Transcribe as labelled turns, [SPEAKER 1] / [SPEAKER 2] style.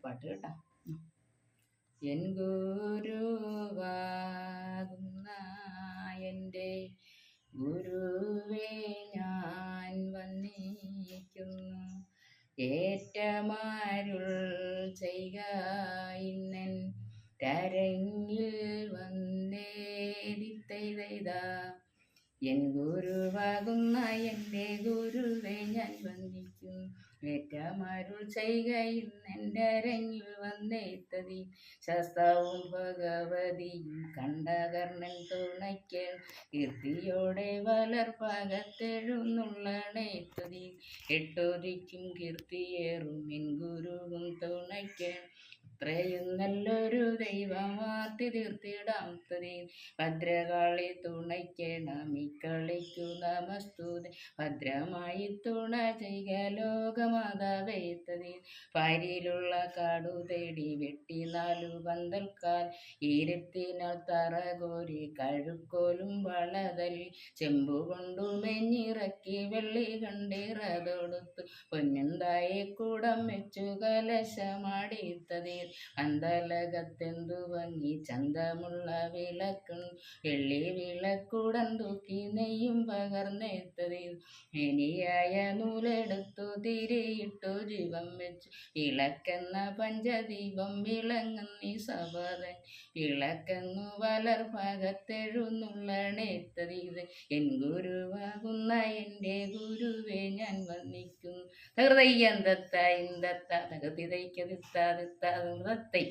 [SPEAKER 1] പാട്ട് കേട്ടോ. എൻ ഗുരുവാകുന്ന എൻ്റെ ഗുരുവേ ഞാൻ വന്നിരിക്കുന്നു. ഏറ്റമരുൾ ചെയ്യുക ഇന്നൻ തരങ്ങിൽ വന്നേരിത്തൈതാ. എൻ ഗുരുവാകുന്ന എൻ്റെ ഗുരുവെ ഞാൻ വന്ദിക്കുന്നു. ഏറ്റമരുൾ ചെയ്യുക ഇന്നെൻ്റെ അരങ്ങിൽ വന്നെത്തതി. ശാസ്താവും ഭഗവതിയും കണ്ടകർണൻ തുണയ്ക്കൽ കീർത്തിയോടെ വലർഭാഗത്തെഴുന്നുള്ളണേത്തതി. എട്ടോദിക്കും കീർത്തിയേറും എൻ ഗുരുവും തുണയ്ക്കൽ അത്രയും നല്ലൊരു ദൈവമാർത്തി തീർത്തിടാം തതി. ഭദ്രകാളി തുണയ്ക്കണം ഇക്കളിക്കു നമസ്തുതി. ഭദ്രമായി തുണ ചെയ്യുക ലോകമാതാവേ തതി. പാരിലുള്ള കാടു തേടി വെട്ടി 4 പന്തൽക്കാൽ ഈരത്തിനാൽ തറകോരി കഴുക്കോലും വളതല്ലി ചെമ്പുകൊണ്ടു മെഞ്ഞിറക്കി വെള്ളി കണ്ടിറതൊടുത്തു പൊന്നുണ്ടായി കൂടം വെച്ചു കലശമാടിത്തതി. പന്തലകത്തെന്തു ഭംഗി ചന്തമുള്ള വിളക്കുണ്ട് വെള്ളി വിളക്കുടൻ തൂക്കി നെയ്യും പകർന്നെത്തതി. ഇനിയായ നൂലെടുത്തു തിരിയിട്ടു ജീവം വെച്ചു വിളക്കെന്ന പഞ്ചദീപം വിളങ്ങുന്നി സഭതൻ വിളക്കെന്നു വലർഭാഗത്തെഴുന്നുള്ളണേത്തതി. എൻ ഗുരുവാകുന്ന എൻ്റെ ഗുരുവെ ഞാൻ വന്ദിക്കുന്നു. തകൃതയ്യന്തത്ത ഇന്ദത്ത തകൃതിതൈക്കതിത്താതിത്താതൈ.